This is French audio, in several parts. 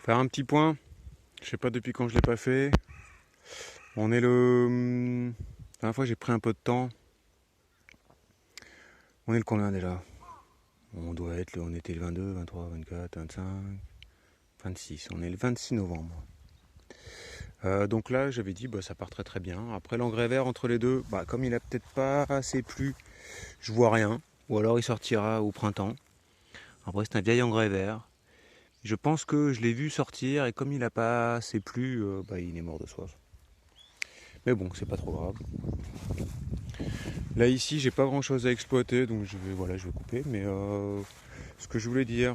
Faire un petit point. Je sais pas depuis quand je l'ai pas fait. On est le... La dernière fois j'ai pris un peu de temps. On est le combien déjà? On doit être on était le 22, 23, 24, 25, 26. On est le 26 novembre. Donc là j'avais dit ça part très très bien. Après l'engrais vert entre les deux, comme il a peut-être pas assez plu, je vois rien. Ou alors il sortira au printemps. Après c'est un vieil engrais vert. Je pense que je l'ai vu sortir et comme il a pas assez plu, il est mort de soif. Mais bon, c'est pas trop grave. Là ici, j'ai pas grand chose à exploiter, donc je vais couper. Mais ce que je voulais dire,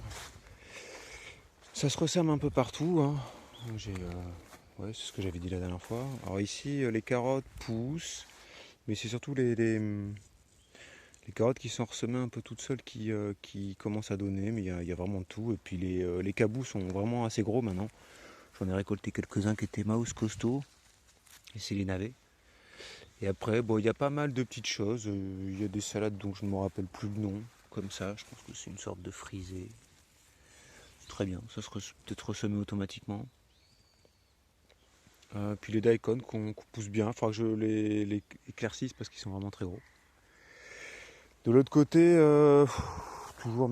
ça se ressème un peu partout, hein. C'est ce que j'avais dit la dernière fois. Alors ici, les carottes poussent, mais c'est surtout les carottes qui sont ressemées un peu toutes seules qui commencent à donner. Mais il y a vraiment de tout. Et puis les cabous sont vraiment assez gros maintenant. J'en ai récolté quelques-uns qui étaient mouse costauds. Et c'est les navets. Et après, il y a pas mal de petites choses. Il y a des salades dont je ne me rappelle plus le nom. Comme ça, je pense que c'est une sorte de frisée. Très bien, ça se peut-être ressemé automatiquement. Puis les daikon qu'on pousse bien. Il faudra que je les éclaircisse parce qu'ils sont vraiment très gros. De l'autre côté, toujours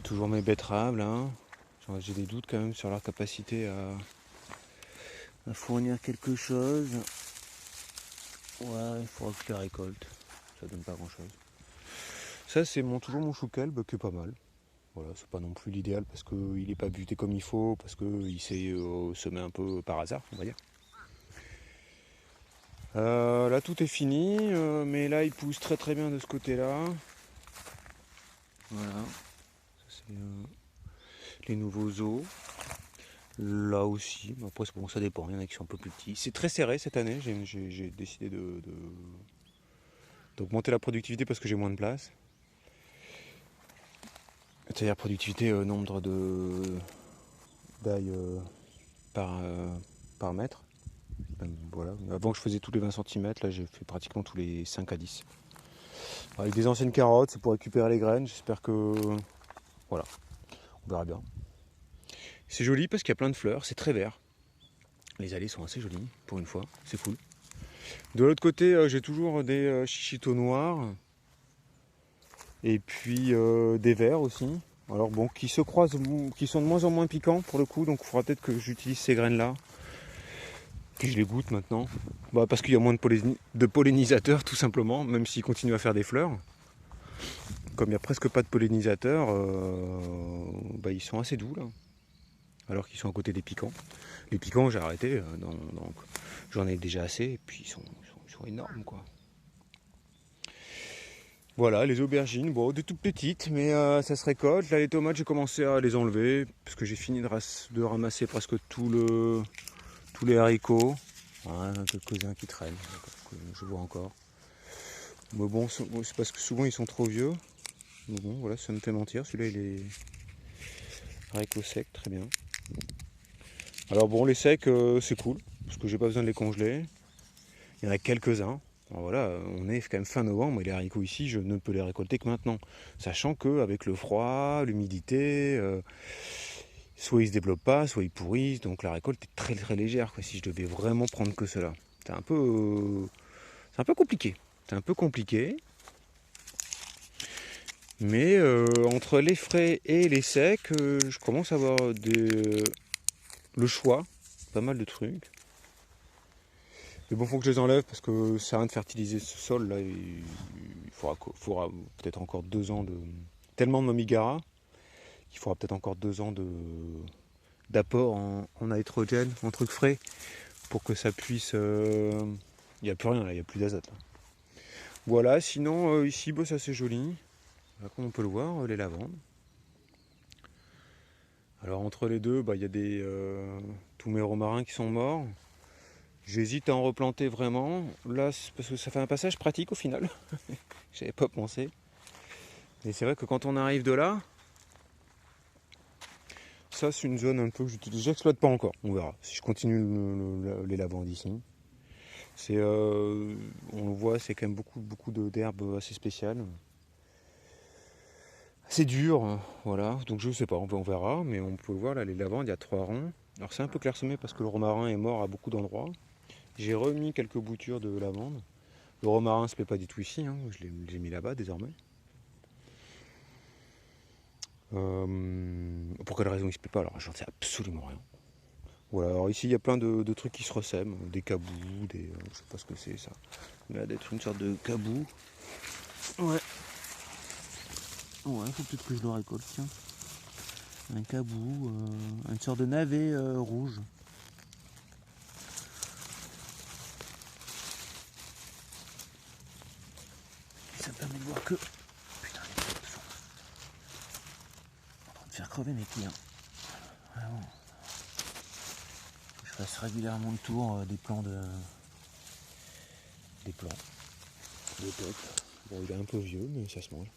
toujours mes betteraves là. J'ai des doutes quand même sur leur capacité à fournir quelque chose. Ouais, il faudra que je les récolte. Ça donne pas grand chose. Ça c'est toujours mon choucalbe qui est pas mal. Voilà, c'est pas non plus l'idéal parce qu'il n'est pas buté comme il faut, parce qu'il s'est semé un peu par hasard, on va dire. Là tout est fini, mais là il pousse très très bien de ce côté-là. Voilà, ça c'est les nouveaux os. Là aussi, après bon, ça dépend, il y en a qui sont un peu plus petits. C'est très serré cette année, j'ai décidé d'augmenter la productivité parce que j'ai moins de place. C'est-à-dire productivité, nombre d'ail par mètre. Voilà. Avant je faisais tous les 20 cm, là j'ai fait pratiquement tous les 5 à 10. Avec des anciennes carottes, c'est pour récupérer les graines, j'espère que... Voilà, on verra bien. C'est joli parce qu'il y a plein de fleurs, c'est très vert. Les allées sont assez jolies, pour une fois, c'est cool. De l'autre côté, j'ai toujours des chichitos noirs. Et puis des verts aussi. Alors bon, qui se croisent, qui sont de moins en moins piquants pour le coup, donc il faudra peut-être que j'utilise ces graines-là. Puis je les goûte maintenant. Parce qu'il y a moins de pollinisateurs tout simplement, même s'ils continuent à faire des fleurs. Comme il n'y a presque pas de pollinisateurs, ils sont assez doux là. Alors qu'ils sont à côté des piquants. Les piquants j'ai arrêté, donc j'en ai déjà assez, et puis ils sont énormes quoi. Voilà, les aubergines, des toutes petites, mais ça se récolte. Là, les tomates, j'ai commencé à les enlever, parce que j'ai fini de ramasser presque tous les haricots. Voilà, quelques-uns qui traînent, que je vois encore. Mais bon, c'est parce que souvent ils sont trop vieux. Mais bon, voilà, ça me fait mentir. Celui-là, il est haricots secs, très bien. Alors bon, les secs, c'est cool, parce que j'ai pas besoin de les congeler. Il y en a quelques-uns. Alors voilà, on est quand même fin novembre et les haricots ici, je ne peux les récolter que maintenant. Sachant qu'avec le froid, l'humidité, soit ils se développent pas, soit ils pourrissent. Donc la récolte est très très légère quoi, si je devais vraiment prendre que cela. C'est un peu compliqué. C'est un peu compliqué. Mais entre les frais et les secs, je commence à avoir le choix. Pas mal de trucs. Mais bon, faut que je les enlève parce que ça sert à rien de fertiliser ce sol là. Il faudra peut-être encore 2 ans de. Tellement de momigara qu'il faudra peut-être encore 2 ans d'apport en nitrogène, en truc frais, pour que ça puisse. Il n'y a plus rien là, il n'y a plus d'azote. Là. Voilà, sinon ici c'est assez joli. Là, comme on peut le voir, les lavandes. Alors entre les deux, il y a tous mes romarins qui sont morts. J'hésite à en replanter vraiment. Là, parce que ça fait un passage pratique au final. J'avais pas pensé. Et c'est vrai que quand on arrive de là, ça c'est une zone un peu que j'exploite pas encore. On verra si je continue les lavandes ici. On le voit, c'est quand même beaucoup d'herbes assez spéciales. C'est dur. Voilà, donc je sais pas, on verra, mais on peut le voir là, les lavandes, il y a 3 rangs. Alors c'est un peu clairsemé parce que le romarin est mort à beaucoup d'endroits. J'ai remis quelques boutures de lavande. Le romarin se plaît pas du tout ici, hein, je l'ai mis là-bas désormais. Pour quelle raison il se plaît pas? Alors j'en sais absolument rien. Voilà, alors ici il y a plein de trucs qui se ressèment, des cabous, je sais pas ce que c'est ça. Il a d'être une sorte de cabou. Ouais. Ouais, faut peut-être que je le récolte, tiens. Un cabou, une sorte de navet rouge. Et ça me permet de voir que... Putain, les gens sont en train de faire crever mes clients. Vraiment. Je fasse régulièrement le tour des plants de... Des plants. De top. Bon, il est un peu vieux, mais ça se mange.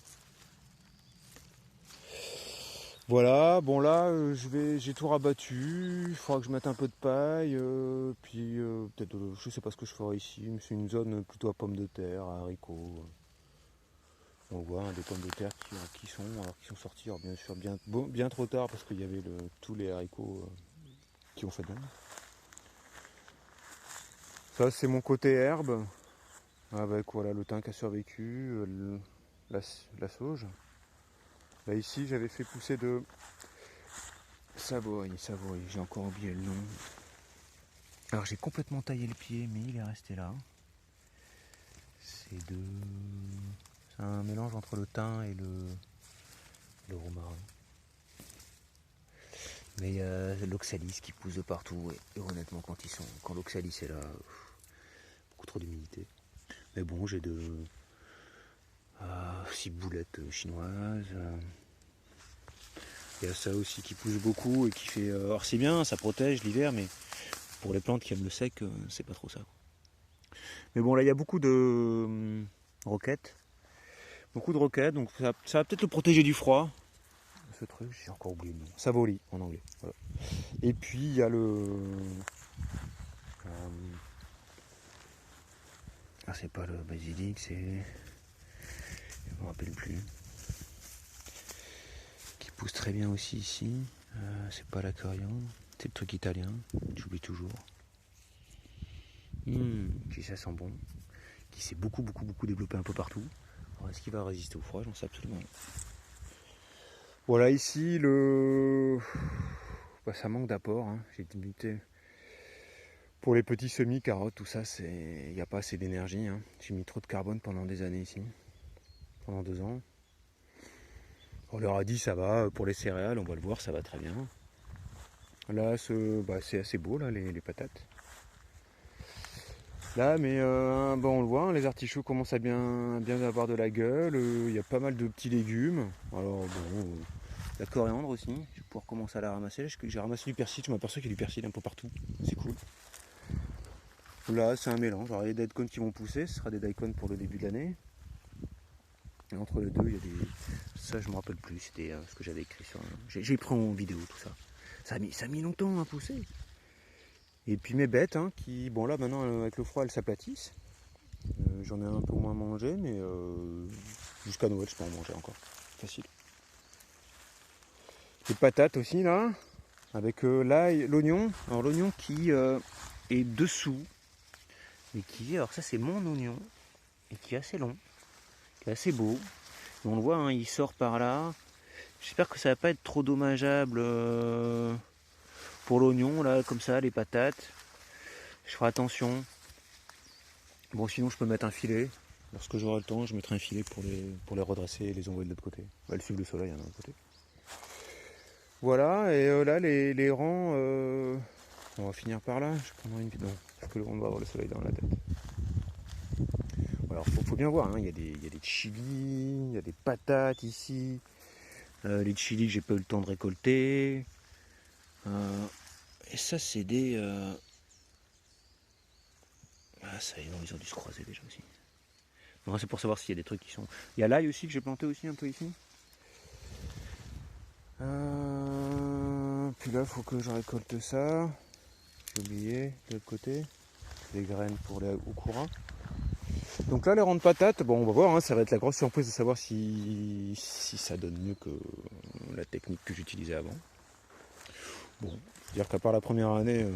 Voilà, bon là, j'ai tout rabattu, il faudra que je mette un peu de paille, puis peut-être, je sais pas ce que je ferai ici, mais c'est une zone plutôt à pommes de terre, à haricots. On voit des pommes de terre qui sont sorties, alors bien sûr bien trop tard parce qu'il y avait tous les haricots qui ont fait de même. Ça c'est mon côté herbe, avec voilà, le thym qui a survécu, la sauge. Là ici j'avais fait pousser de Savoie, j'ai encore oublié le nom. Alors j'ai complètement taillé le pied, mais il est resté là. C'est un mélange entre le thym et le romarin. Mais il y a l'oxalis qui pousse de partout, et honnêtement quand l'oxalis est là, beaucoup trop d'humidité. Mais bon, j'ai 6 boulettes chinoises. Il y a ça aussi qui pousse beaucoup et qui fait... alors c'est bien, ça protège l'hiver, mais pour les plantes qui aiment le sec, c'est pas trop ça. Mais bon, là il y a beaucoup de roquettes. Beaucoup de roquettes, donc ça va peut-être le protéger du froid. Ce truc, j'ai encore oublié le nom. Savoli en anglais. Voilà. Et puis il y a c'est pas le basilic, c'est... Je me rappelle plus. Qui pousse très bien aussi ici. C'est pas la coriandre, c'est le truc italien, j'oublie toujours. Qui ça sent bon. Qui s'est beaucoup développé un peu partout. Alors est-ce qu'il va résister au froid? J'en sais absolument rien. Voilà ici ça manque d'apport, hein. J'ai limité. Pour les petits semis, carottes, tout ça, il n'y a pas assez d'énergie, hein. J'ai mis trop de carbone pendant des années ici. Pendant 2 ans. On leur a dit ça va pour les céréales, on va le voir, ça va très bien. Là, c'est assez beau là, les patates. Là, mais on le voit, hein, les artichauts commencent à bien avoir de la gueule. Il y a pas mal de petits légumes. Alors bon, la coriandre aussi. Je vais pouvoir commencer à la ramasser. J'ai ramassé du persil. Je m'aperçois qu'il y a du persil un peu partout. C'est cool. Là, c'est un mélange. Alors, il y a des daikons qui vont pousser. Ce sera des daikons pour le début de l'année. Et entre les deux, il y a des... Ça, je me rappelle plus. C'était ce que j'avais écrit sur... J'ai pris en vidéo tout ça. Ça a mis longtemps à pousser. Et puis mes bêtes, hein, qui, bon là maintenant avec le froid elles s'aplatissent. J'en ai un peu moins mangé, mais jusqu'à Noël je peux en manger encore. Facile. Les patates aussi là, avec l'ail, l'oignon. Alors l'oignon qui est dessous, et qui, alors ça c'est mon oignon, et qui est assez long, qui est assez beau. Et on le voit, hein, il sort par là. J'espère que ça va pas être trop dommageable pour l'oignon là, comme ça, les patates. Je ferai attention. Bon, sinon je peux mettre un filet. Lorsque j'aurai le temps, je mettrai un filet pour les redresser et les envoyer de l'autre côté. Elles suivent le soleil, hein, de l'autre côté. Voilà, et là les rangs, on va finir par là. Je prendrai une bidon, parce que on va avoir le soleil dans la tête. Alors faut bien voir, hein, il y a des chilis, il y a des patates ici. Les chilis que j'ai pas eu le temps de récolter. Et ça c'est des... Ah ça y est, non, ils ont dû se croiser déjà aussi. Non, c'est pour savoir s'il y a des trucs qui sont... Il y a l'ail aussi que j'ai planté aussi un peu ici. Puis là, il faut que je récolte ça. J'ai oublié de l'autre côté. Des graines pour les okura. Donc là, les rangs de patates, bon, on va voir, hein, ça va être la grosse surprise de savoir si ça donne mieux la technique que j'utilisais avant. Bon, c'est-à-dire qu'à part la première année,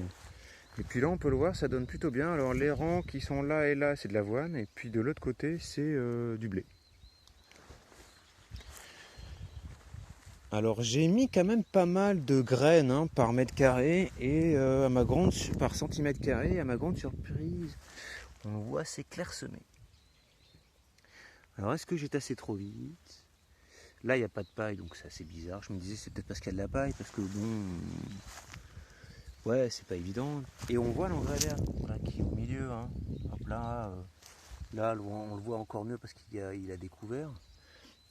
et puis là on peut le voir, ça donne plutôt bien. Alors les rangs qui sont là et là, c'est de l'avoine, et puis de l'autre côté, c'est du blé. Alors j'ai mis quand même pas mal de graines hein, par mètre carré, et par centimètre carré, à ma grande surprise, on voit c'est clairsemé. Alors est-ce que j'ai tassé trop vite? Là il n'y a pas de paille, donc c'est assez bizarre. Je me disais c'est peut-être parce qu'il y a de la paille, parce que bon, ouais c'est pas évident. Et on voit l'engrais vert, voilà, qui est au milieu. Hein. Hop là, là on le voit encore mieux parce qu'il a découvert.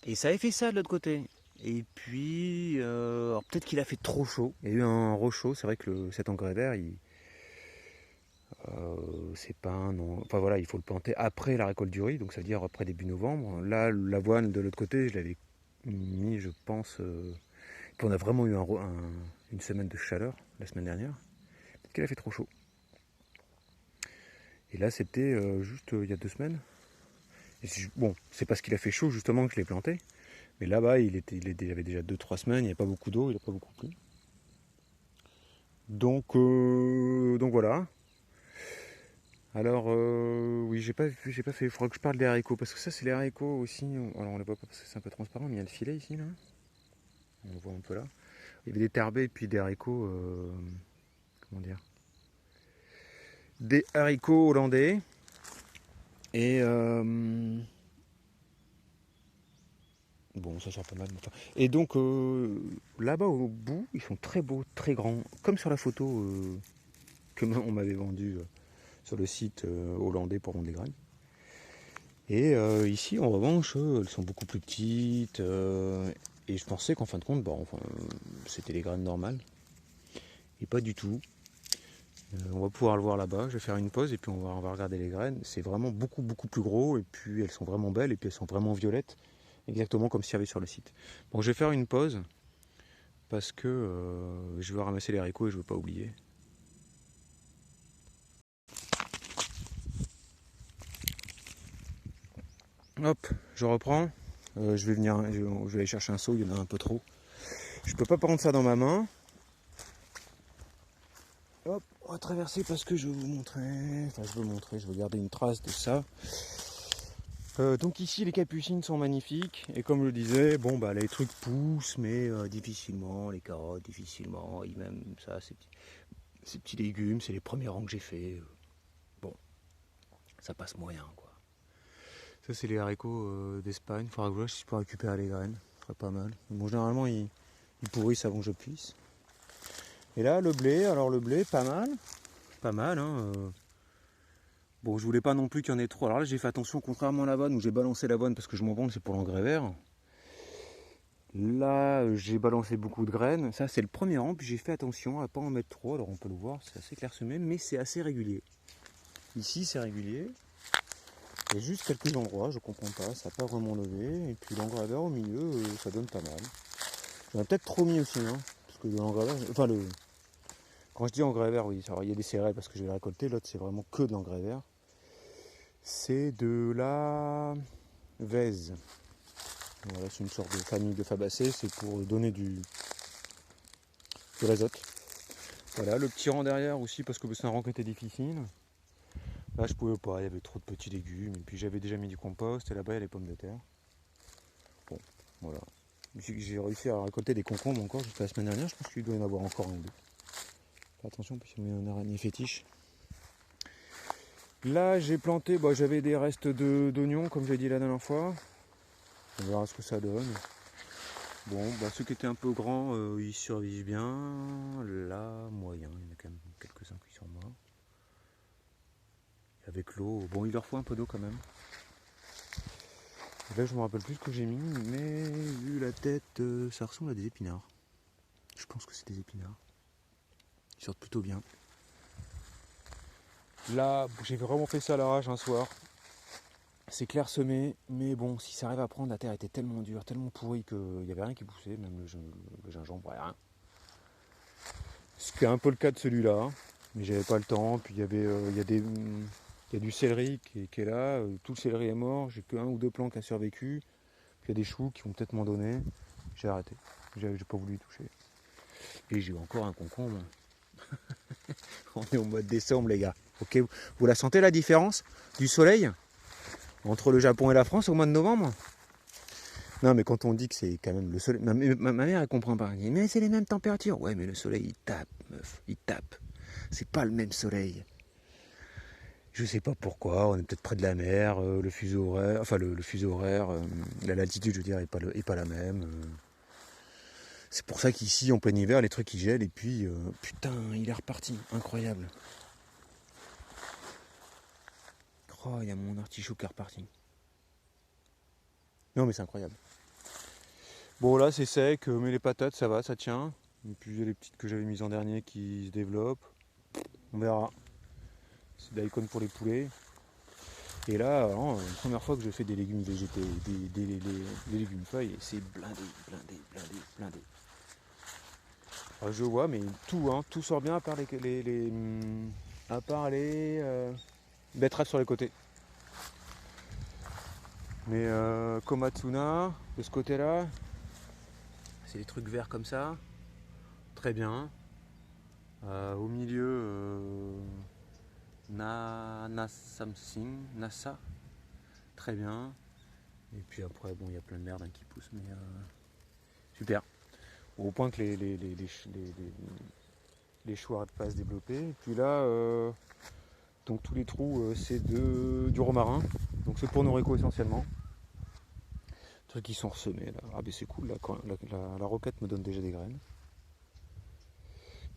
Et ça a fait ça de l'autre côté. Et puis, peut-être qu'il a fait trop chaud. Il y a eu un rechaud. C'est vrai que cet engrais vert, c'est pas un non. Enfin voilà, il faut le planter après la récolte du riz, donc ça veut dire après début novembre. Là, l'avoine de l'autre côté, je l'avais mis, je pense. Puis on a vraiment eu une semaine de chaleur la semaine dernière. Peut-être qu'il a fait trop chaud. Et là, c'était juste il y a 2 semaines. Et bon, c'est parce qu'il a fait chaud justement que je l'ai planté. Mais là-bas, il avait déjà 2-3 semaines, il n'y avait pas beaucoup d'eau, il n'a pas beaucoup plu. Donc voilà. Alors oui, j'ai pas fait. Il faudra que je parle des haricots parce que ça c'est les haricots aussi. Alors on les voit pas parce que c'est un peu transparent, mais il y a le filet ici là. On le voit un peu là. Il y avait des tarbés et puis des haricots. Comment dire? Des haricots hollandais et bon, ça sort pas mal. Et donc là-bas au bout, ils sont très beaux, très grands, comme sur la photo que on m'avait vendue sur le site hollandais pour vendre des graines. Et ici, en revanche, elles sont beaucoup plus petites. Et je pensais qu'en fin de compte, c'était les graines normales. Et pas du tout. On va pouvoir le voir là-bas. Je vais faire une pause et puis on va regarder les graines. C'est vraiment beaucoup, beaucoup plus gros. Et puis elles sont vraiment belles. Et puis elles sont vraiment violettes. Exactement comme s'il y avait sur le site. Bon, je vais faire une pause. Parce que je veux ramasser les haricots et je ne veux pas oublier. Hop, je reprends. Je vais aller chercher un seau, il y en a un peu trop. Je peux pas prendre ça dans ma main. Hop, on va traverser parce que je veux vous montrer. Enfin, je veux garder une trace de ça. Donc ici, les capucines sont magnifiques. Et comme je le disais, bon, les trucs poussent, mais difficilement. Les carottes, difficilement. Et même ça, ces petits légumes, c'est les premiers rangs que j'ai fait. Bon, ça passe moyen, quoi. Ça, c'est les haricots d'Espagne. Il faudra que je vois si je peux récupérer les graines. Ce serait pas mal. Bon, généralement, ils pourrissent avant que je puisse. Et là, le blé. Alors, le blé, pas mal. Pas mal, hein. Bon, je voulais pas non plus qu'il y en ait trop. Alors là, j'ai fait attention, contrairement à l'avoine où j'ai balancé l'avoine parce que je m'en branle, c'est pour l'engrais vert. Là, j'ai balancé beaucoup de graines. Ça, c'est le premier rang. Puis j'ai fait attention à pas en mettre trop. Alors, on peut le voir, c'est assez clairsemé, mais c'est assez régulier. Ici, c'est régulier. Il y a juste quelques endroits, je comprends pas, ça n'a pas vraiment levé. Et puis l'engrais vert au milieu, ça donne pas mal. J'en ai peut-être trop mis aussi, hein, parce que de l'engrais vert, enfin quand je dis engrais vert, oui, alors, il y a des céréales parce que je vais les récolter, l'autre c'est vraiment que de l'engrais vert. C'est de la vèse. Voilà, c'est une sorte de famille de fabacées, c'est pour donner de l'azote. Voilà, le petit rang derrière aussi parce que c'est un rang qui était difficile. Là je pouvais pas, il y avait trop de petits légumes, et puis j'avais déjà mis du compost, et là-bas il y a les pommes de terre. Bon, voilà. J'ai réussi à récolter des concombres encore jusqu'à la semaine dernière, je pense qu'il doit y en avoir encore un ou deux. Fais attention parce qu'il y a une araignée fétiche. Là j'ai planté, j'avais des restes d'oignons comme j'ai dit la dernière fois. On verra ce que ça donne. Bon, ceux qui étaient un peu grands, ils survivent bien. Là, moyen, il y en a quand même quelques-uns qui sont morts. Avec l'eau, bon il leur faut un peu d'eau quand même. Et là je me rappelle plus ce que j'ai mis, mais vu la tête, ça ressemble à des épinards. Je pense que c'est des épinards. Ils sortent plutôt bien. Là, j'ai vraiment fait ça à l'arrache un soir. C'est clairsemé, mais bon, si ça arrive à prendre, la terre était tellement dure, tellement pourrie qu'il n'y avait rien qui poussait, même le gingembre, rien. C'était un peu le cas de celui-là, mais j'avais pas le temps. Puis il y a du céleri qui est là, tout le céleri est mort, j'ai que 1 ou 2 plants qui a survécu. Puis il y a des choux qui vont peut-être m'en donner. J'ai arrêté. J'ai pas voulu y toucher. Et j'ai encore un concombre. On est au mois de décembre, les gars. Ok, vous la sentez la différence du soleil entre le Japon et la France au mois de novembre? Non, mais quand on dit que c'est quand même le soleil... Ma mère, elle comprend pas. Elle dit, mais c'est les mêmes températures. Ouais, mais le soleil, il tape, meuf. Il tape. C'est pas le même soleil. Je sais pas pourquoi. On est peut-être près de la mer. Le fuseau horaire... Enfin, le fuseau horaire... la latitude, je veux dire, est pas la même. C'est pour ça qu'ici, en plein hiver, les trucs, ils gèlent. Et puis, putain, il est reparti. Incroyable. Oh, il y a mon artichaut qui est reparti. Non, mais c'est incroyable. Bon, là, c'est sec, mais les patates, ça va, ça tient. Et puis, il y a les petites que j'avais mises en dernier qui se développent. On verra. C'est daikon pour les poulets. Et là, la première fois que je fais des légumes végétaux, des légumes feuilles, et c'est blindé. Alors, je vois, mais tout sort bien à part les betteraves sur les côtés. Mais Komatsuna, de ce côté-là, c'est des trucs verts comme ça, très bien. Au milieu, Nasa, très bien. Et puis après, bon, il y a plein de merde qui pousse, mais super. Au point que les choux n'arrêtent pas à se développer. Et puis là, donc tous les trous, c'est du romarin. Donc c'est pour nos récoltes essentiellement. Trucs qui sont ressemés là. Ah ben c'est cool, la roquette me donne déjà des graines.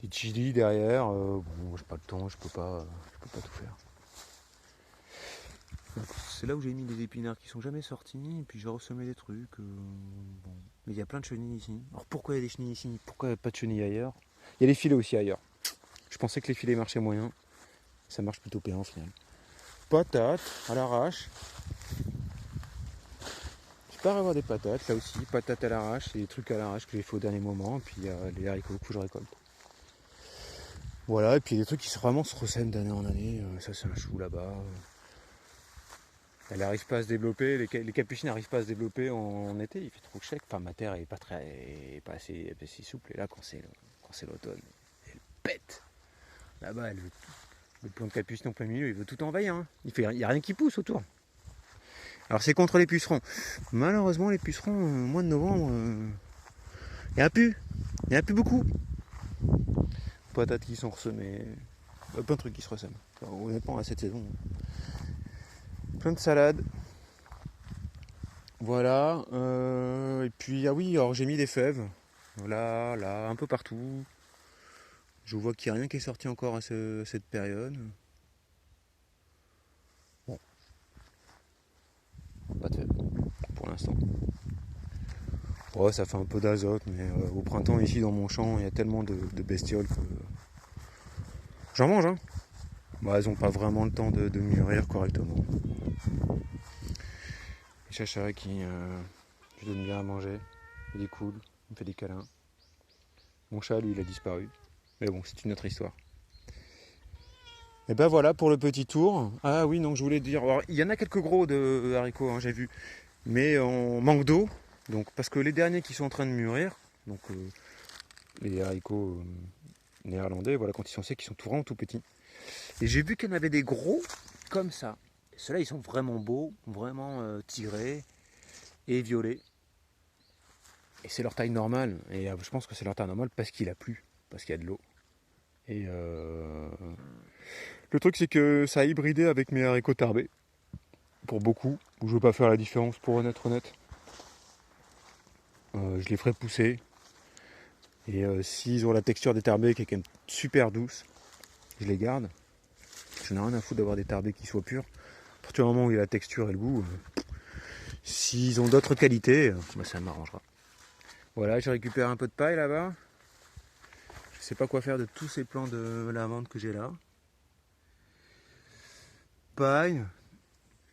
Des chili derrière, bon j'ai pas le temps, je peux pas tout faire. C'est là où j'ai mis des épinards qui sont jamais sortis, et puis j'ai ressemé des trucs. Bon. Mais il y a plein de chenilles ici. Alors pourquoi il y a des chenilles ici? Pourquoi il n'y a pas de chenilles ailleurs? Il y a les filets aussi ailleurs. Je pensais que les filets marchaient moyen. Ça marche plutôt bien au final. Patates à l'arrache. J'espère avoir des patates là aussi. Patates à l'arrache, c'est des trucs à l'arrache que j'ai fait au dernier moment. Et puis il y a les haricots que je récolte. Voilà, et puis des trucs qui vraiment se ressèment d'année en année. Ça c'est un chou là-bas. Elle n'arrive pas à se développer, les capucines n'arrivent pas à se développer en été, il fait trop sec. Enfin, ma terre est pas assez souple. Et là, quand c'est l'automne, elle pète. Là-bas, le plant de capucine en plein milieu, il veut tout envahir. Hein. Il n'y a rien qui pousse autour. Alors, c'est contre les pucerons. Malheureusement, les pucerons, au mois de novembre, il n'y en a plus. Il n'y en a plus beaucoup. Patates qui sont ressemées. Plein de trucs qui se ressèment. Enfin, honnêtement, à cette saison. Plein de salades. Voilà. Et puis, ah oui, alors j'ai mis des fèves. Là, un peu partout. Je vois qu'il n'y a rien qui est sorti encore à cette période. Bon. Pas de fèves, pour l'instant. Ouais, ça fait un peu d'azote, mais au printemps, ici, dans mon champ, il y a tellement de bestioles que... J'en mange, hein. Bah, elles n'ont pas vraiment le temps de mûrir correctement. Les chachas qui je donne bien à manger. Il est cool, il me fait des câlins. Mon chat, lui, il a disparu. Mais bon, c'est une autre histoire. Et ben voilà pour le petit tour. Ah oui, donc je voulais dire, alors, il y en a quelques gros de haricots, hein, j'ai vu, mais on manque d'eau. Donc parce que les derniers qui sont en train de mûrir, donc les haricots néerlandais, voilà, quand ils sont secs, ils sont vraiment tout petits. Et j'ai vu qu'il y en avait des gros comme ça. Ceux-là, ils sont vraiment beaux, vraiment tigrés et violets. Et c'est leur taille normale. Et je pense que c'est leur taille normale parce qu'il a plu, parce qu'il y a de l'eau. Et le truc, c'est que ça a hybridé avec mes haricots tarbés. Pour beaucoup, où je ne veux pas faire la différence, pour être honnête. Je les ferai pousser. Et s'ils ont la texture des tarbés qui est quand même super douce, je les garde. Je n'ai rien à foutre d'avoir des tarbés qui soient purs. À partir du moment où il y a la texture et le goût, s'ils ont d'autres qualités, ça m'arrangera. Voilà, j'ai récupéré un peu de paille là-bas. Je ne sais pas quoi faire de tous ces plants de lavande que j'ai là. Paille.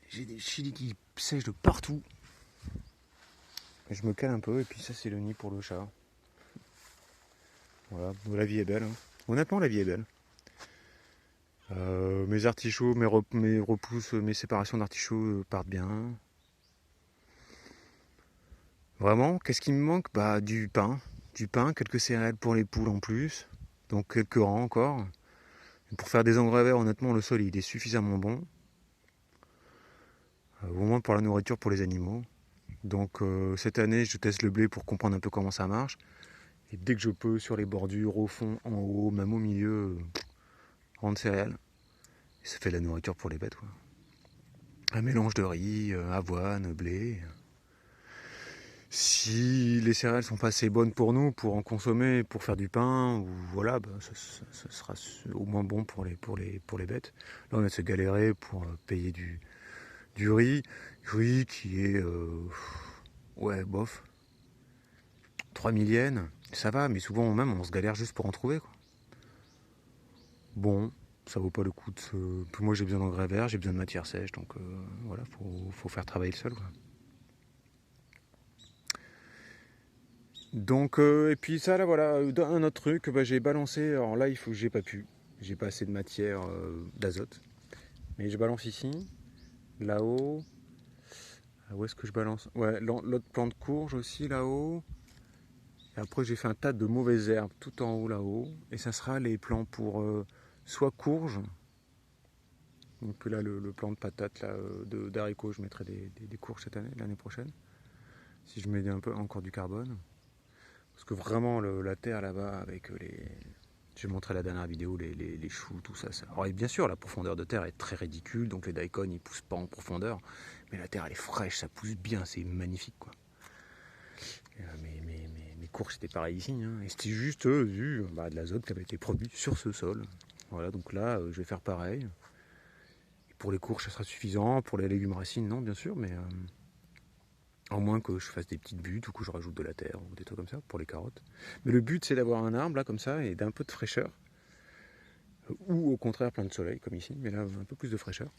J'ai des chilis qui sèchent de partout. Et je me cale un peu et puis ça c'est le nid pour le chat. Voilà, la vie est belle. Hein. Honnêtement, la vie est belle. Mes artichauts, mes repousses, mes séparations d'artichauts partent bien. Vraiment, qu'est-ce qui me manque? Bah du pain. du pain, quelques céréales pour les poules en plus, donc quelques rangs encore. Et pour faire des engrais verts, honnêtement, le sol il est suffisamment bon, au moins pour la nourriture pour les animaux. Donc cette année, je teste le blé pour comprendre un peu comment ça marche. Et dès que je peux, sur les bordures, au fond, en haut, même au milieu, rendre céréales. Et ça fait de la nourriture pour les bêtes, quoi. Un mélange de riz, avoine, blé. Si les céréales sont pas assez bonnes pour nous, pour en consommer, pour faire du pain, ou voilà, bah, ça sera au moins bon pour les bêtes. Là, on a de se galérer pour payer du riz. Riz qui est, ouais, bof. 3000 yens, ça va, mais souvent même on se galère juste pour en trouver, quoi. Bon, ça vaut pas le coup de se... Moi j'ai besoin d'engrais verts, j'ai besoin de matière sèche, donc voilà, faut faire travailler le sol, quoi. Donc, et puis ça là, voilà, un autre truc, bah, j'ai balancé, alors là j'ai pas pu, j'ai pas assez de matière d'azote, mais je balance ici, là-haut, où est-ce que je balance? Ouais, l'autre plant de courge aussi là-haut, et après j'ai fait un tas de mauvaises herbes tout en haut là-haut, et ça sera les plants pour soit courge. Donc là, le plant de patates, là, d'haricots, je mettrai des courges cette année, l'année prochaine. Si je mets un peu encore du carbone. Parce que vraiment, la terre là-bas, avec les... J'ai montré la dernière vidéo, les choux, tout ça. Alors, et bien sûr, la profondeur de terre est très ridicule, donc les daikon, ils poussent pas en profondeur. Mais la terre, elle est fraîche, ça pousse bien, c'est magnifique, quoi. Mes courges, c'était pareil ici. Hein. Et c'était juste de l'azote qui avait été produit sur ce sol. Voilà, donc là, je vais faire pareil. Pour les courges, ça sera suffisant. Pour les légumes racines, non, bien sûr, mais à moins que je fasse des petites buttes ou que je rajoute de la terre ou des trucs comme ça pour les carottes. Mais le but, c'est d'avoir un arbre là comme ça et d'un peu de fraîcheur. Ou au contraire plein de soleil comme ici, mais là un peu plus de fraîcheur.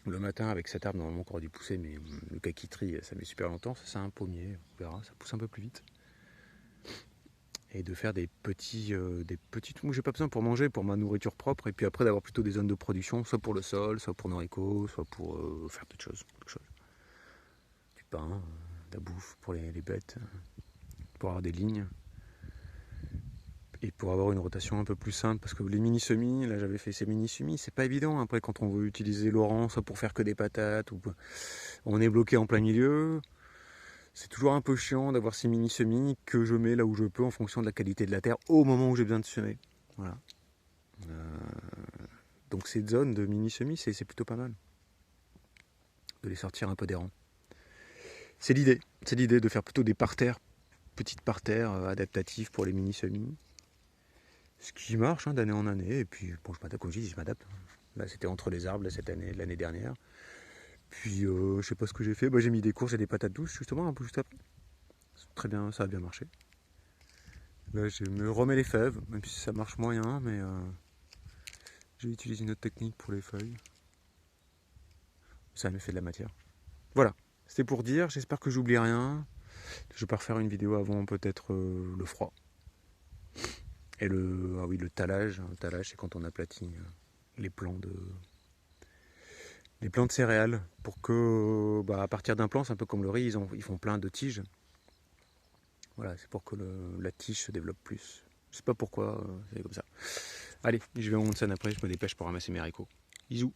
Le matin avec cet arbre, normalement encore dû pousser, mais le kakitri, ça met super longtemps. Ça c'est un pommier, on verra, ça pousse un peu plus vite. Et de faire des petits moi j'ai pas besoin pour manger, pour ma nourriture propre, et puis après d'avoir plutôt des zones de production, soit pour le sol, soit pour nos haricots, soit pour faire quelque chose. Du pain, de la bouffe pour les bêtes, pour avoir des lignes. Et pour avoir une rotation un peu plus simple, parce que les mini-semis, là j'avais fait ces mini-semis, c'est pas évident après quand on veut utiliser Laurent, soit pour faire que des patates, ou on est bloqué en plein milieu. C'est toujours un peu chiant d'avoir ces mini-semis que je mets là où je peux en fonction de la qualité de la terre au moment où j'ai besoin de semer. Voilà. Donc ces zones de mini-semis, c'est plutôt pas mal. De les sortir un peu des rangs. C'est l'idée de faire plutôt des parterres, petites parterres adaptatives pour les mini-semis. Ce qui marche d'année en année, et puis bon, je m'adapte, comme je dis, je m'adapte. Là c'était entre les arbres là, cette année, l'année dernière. Puis je sais pas ce que j'ai fait, j'ai mis des courges et des patates douces justement un peu juste après. Très bien, ça a bien marché. Là je me remets les fèves, même si ça marche moyen, mais j'ai utilisé une autre technique pour les feuilles. Ça m'a fait de la matière. Voilà, c'était pour dire, j'espère que j'oublie rien. Je vais pas refaire une vidéo avant peut-être le froid. Et le talage. Le talage, c'est quand on aplatit les plants de céréales pour que, à partir d'un plant, c'est un peu comme le riz, ils font plein de tiges. Voilà, c'est pour que la tige se développe plus. Je sais pas pourquoi, c'est comme ça. Allez, je vais en Onsen après, je me dépêche pour ramasser mes haricots. Bisous.